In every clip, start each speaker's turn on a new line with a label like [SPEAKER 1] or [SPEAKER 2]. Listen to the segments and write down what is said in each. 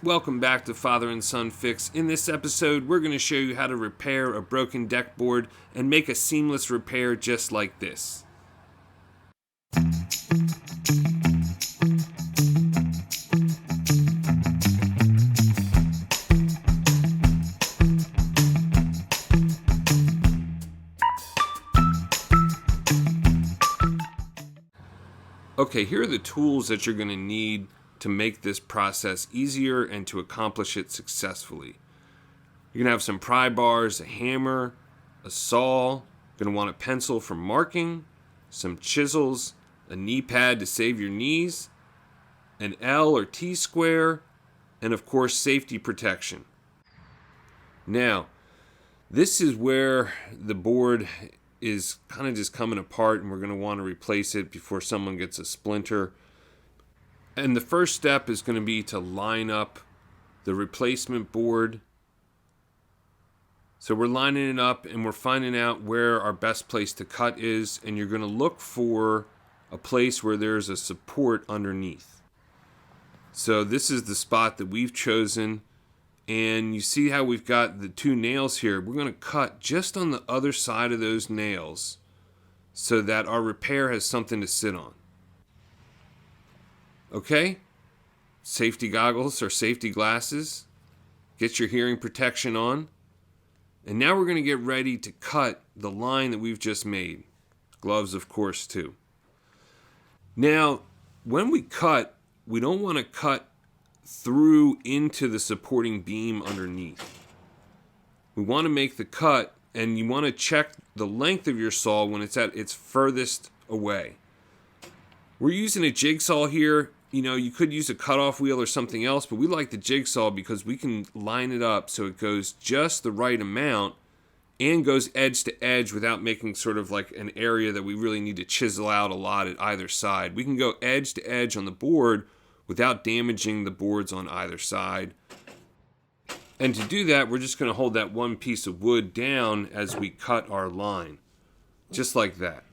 [SPEAKER 1] Welcome back to Father and Son Fix. In this episode, we're going to show you how to repair a broken deck board and make a seamless repair just like this. Okay, here are the tools that you're going to need to make this process easier and to accomplish it successfully. You're going to have some pry bars, a hammer, a saw, you're going to want a pencil for marking, some chisels, a knee pad to save your knees, an L or T square, and of course safety protection. Now, this is where the board is kind of just coming apart and we're going to want to replace it before someone gets a splinter. And the first step is going to be to line up the replacement board. So we're lining it up and we're finding out where our best place to cut is, and you're going to look for a place where there's a support underneath. So this is the spot that we've chosen, and you see how we've got the two nails here. We're going to cut just on the other side of those nails so that our repair has something to sit on. Okay, safety goggles or safety glasses. Get your hearing protection on. And now we're going to get ready to cut the line that we've just made. Gloves, of course, too. Now, when we cut, we don't want to cut through into the supporting beam underneath. We want to make the cut, and you want to check the length of your saw when it's at its furthest away. We're using a jigsaw here. You know, you could use a cutoff wheel or something else, but we like the jigsaw because we can line it up so it goes just the right amount and goes edge to edge without making sort of like an area that we really need to chisel out a lot at either side. We can go edge to edge on the board without damaging the boards on either side. And to do that, we're just going to hold that one piece of wood down as we cut our line, just like that.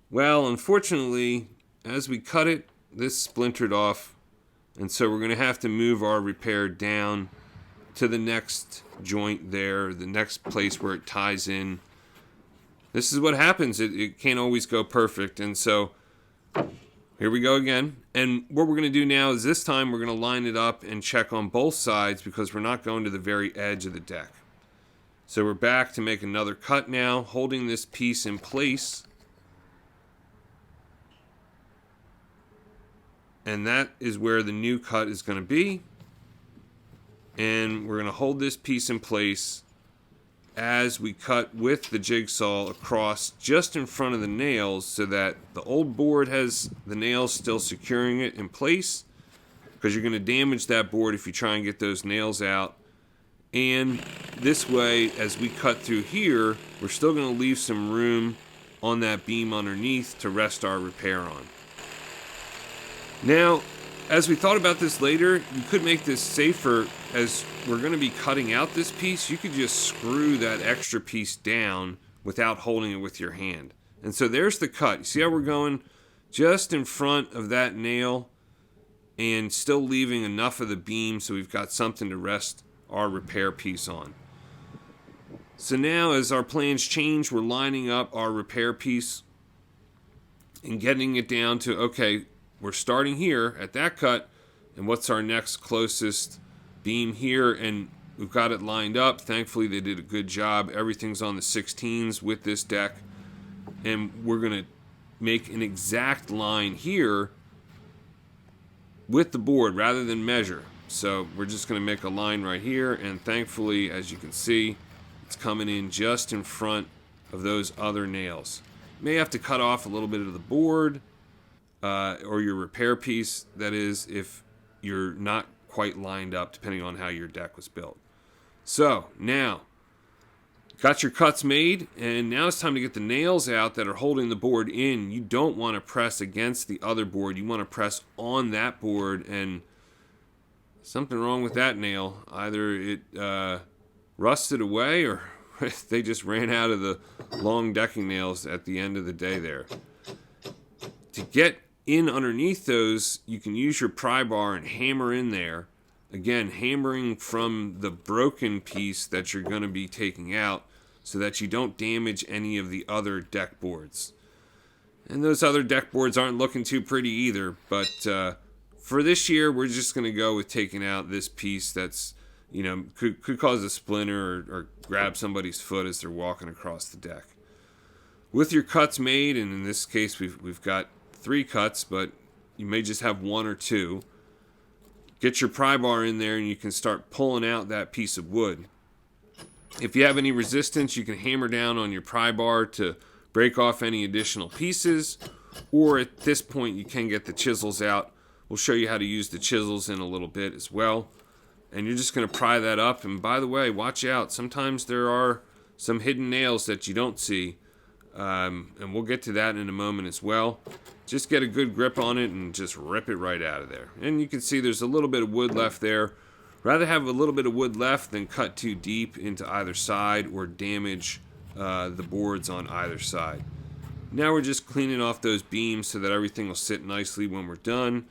[SPEAKER 1] Well, unfortunately, as we cut it, this splintered off, and so we're going to have to move our repair down to the next joint there, the next place where it ties in. This is what happens. It can't always go perfect, and so here we go again. And what we're going to do now is this time we're going to line it up and check on both sides because we're not going to the very edge of the deck. So we're back to make another cut now, holding this piece in place. And that is where the new cut is going to be. And we're going to hold this piece in place as we cut with the jigsaw across just in front of the nails so that the old board has the nails still securing it in place, because you're going to damage that board if you try and get those nails out. And this way, as we cut through here, we're still going to leave some room on that beam underneath to rest our repair on. Now, as we thought about this later, you could make this safer. As we're going to be cutting out this piece, you could just screw that extra piece down without holding it with your hand. And so there's the cut. You see how we're going just in front of that nail and still leaving enough of the beam so we've got something to rest our repair piece on. So now as our plans change, we're lining up our repair piece and getting it down to, okay, we're starting here at that cut, and what's our next closest beam here? And we've got it lined up. Thankfully, they did a good job. Everything's on the 16s with this deck, and we're going to make an exact line here with the board rather than measure. So we're just going to make a line right here, and thankfully, as you can see, it's coming in just in front of those other nails. You may have to cut off a little bit of the board, or your repair piece, that is, if you're not quite lined up, depending on how your deck was built. So now, got your cuts made, and now it's time to get the nails out that are holding the board in. You don't want to press against the other board. You want to press on that board, and something wrong with that nail. Either it rusted away, or they just ran out of the long decking nails at the end of the day there. To get in underneath those, you can use your pry bar and hammer in there Again, hammering from the broken piece that you're going to be taking out so that you don't damage any of the other deck boards. And those other deck boards aren't looking too pretty either, but for this year, we're just going to go with taking out this piece that's, could cause a splinter or grab somebody's foot as they're walking across the deck. With your cuts made, and in this case we've got 3 cuts, but you may just have 1 or 2. Get your pry bar in there and you can start pulling out that piece of wood. If you have any resistance, you can hammer down on your pry bar to break off any additional pieces, or at this point you can get the chisels out. We'll show you how to use the chisels in a little bit as well. And you're just going to pry that up, and by the way, watch out. Sometimes there are some hidden nails that you don't see. And we'll get to that in a moment as well. Just get a good grip on it and just rip it right out of there. And you can see there's a little bit of wood left there. Rather have a little bit of wood left than cut too deep into either side or damage the boards on either side. Now we're just cleaning off those beams so that everything will sit nicely when we're done.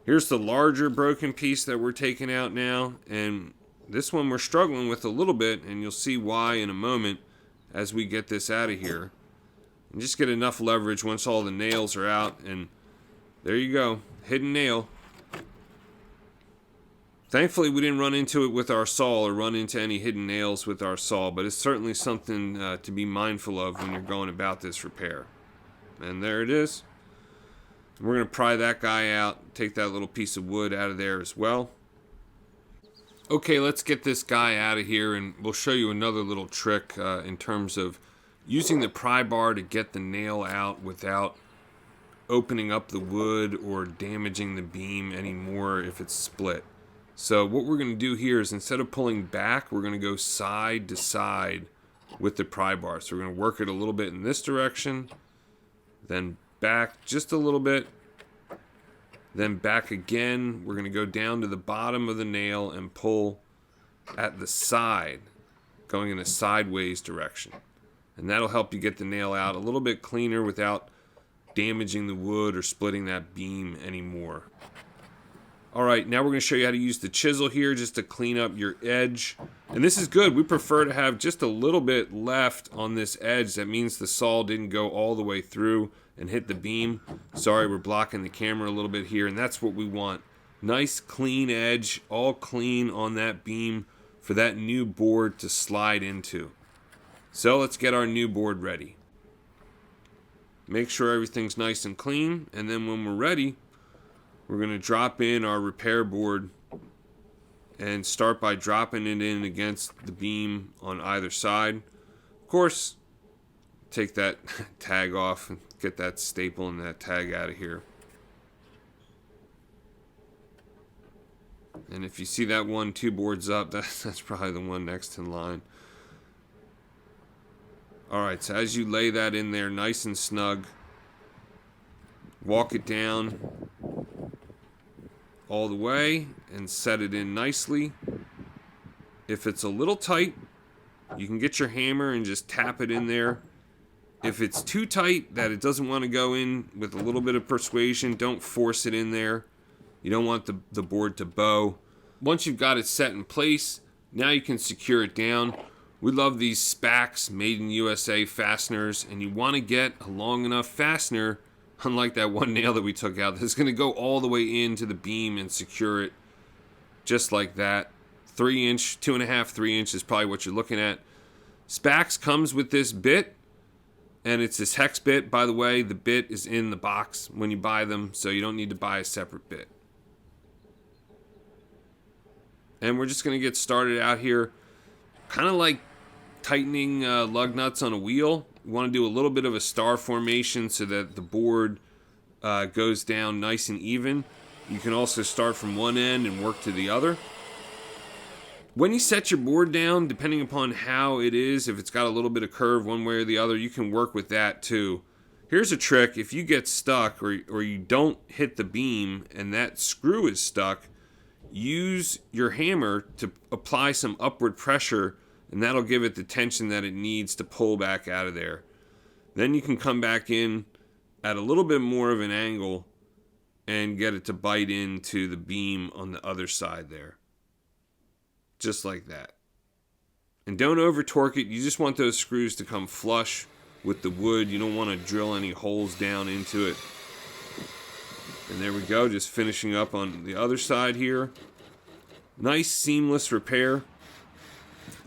[SPEAKER 1] Here's the larger broken piece that we're taking out now. And this one we're struggling with a little bit, and you'll see why in a moment as we get this out of here. And just get enough leverage once all the nails are out, and there you go, hidden nail. Thankfully we didn't run into it with our saw or run into any hidden nails with our saw, but it's certainly something to be mindful of when you're going about this repair. And there it is. We're going to pry that guy out, take that little piece of wood out of there as well. Okay, let's get this guy out of here, and we'll show you another little trick in terms of using the pry bar to get the nail out without opening up the wood or damaging the beam anymore if it's split. So what we're going to do here is, instead of pulling back, we're going to go side to side with the pry bar. So we're going to work it a little bit in this direction, then back just a little bit, then back again. We're going to go down to the bottom of the nail and pull at the side, going in a sideways direction. And that'll help you get the nail out a little bit cleaner without damaging the wood or splitting that beam anymore. Alright, now we're going to show you how to use the chisel here just to clean up your edge. And this is good. We prefer to have just a little bit left on this edge. That means the saw didn't go all the way through and hit the beam. Sorry, we're blocking the camera a little bit here, and that's what we want. Nice clean edge, all clean on that beam for that new board to slide into. So let's get our new board ready. Make sure everything's nice and clean, and then when we're ready, we're going to drop in our repair board and start by dropping it in against the beam on either side. Of course, take that tag off and get that staple and that tag out of here. And if you see that one 2 boards up, that's probably the one next in line. Alright, so as you lay that in there nice and snug, walk it down all the way and set it in nicely. If it's a little tight, you can get your hammer and just tap it in there. If it's too tight that it doesn't want to go in with a little bit of persuasion, don't force it in there. You don't want the board to bow. Once you've got it set in place, now you can secure it down. We love these Spax made in USA fasteners, and you want to get a long enough fastener, unlike that one nail that we took out, that's going to go all the way into the beam and secure it just like that. 3 inch, 2.5, 3 inch is probably what you're looking at. Spax comes with this bit, and it's this hex bit. By the way, the bit is in the box when you buy them, so you don't need to buy a separate bit. And we're just going to get started out here, kind of like tightening lug nuts on a wheel. You want to do a little bit of a star formation so that the board goes down nice and even. You can also start from one end and work to the other. When you set your board down, depending upon how it is, if it's got a little bit of curve one way or the other, you can work with that too. Here's a trick. If you get stuck or you don't hit the beam and that screw is stuck, use your hammer to apply some upward pressure, and that'll give it the tension that it needs to pull back out of there. Then you can come back in at a little bit more of an angle and get it to bite into the beam on the other side there. Just like that. And don't over torque it. You just want those screws to come flush with the wood. You don't want to drill any holes down into it. And there we go, just finishing up on the other side here. Nice seamless repair.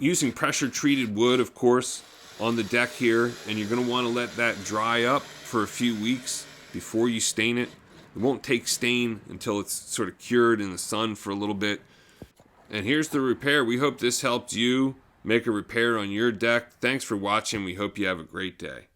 [SPEAKER 1] Using pressure treated wood, of course, on the deck here, and you're going to want to let that dry up for a few weeks before you stain it. It won't take stain until it's sort of cured in the sun for a little bit. And here's the repair. We hope this helped you make a repair on your deck. Thanks for watching. We hope you have a great day.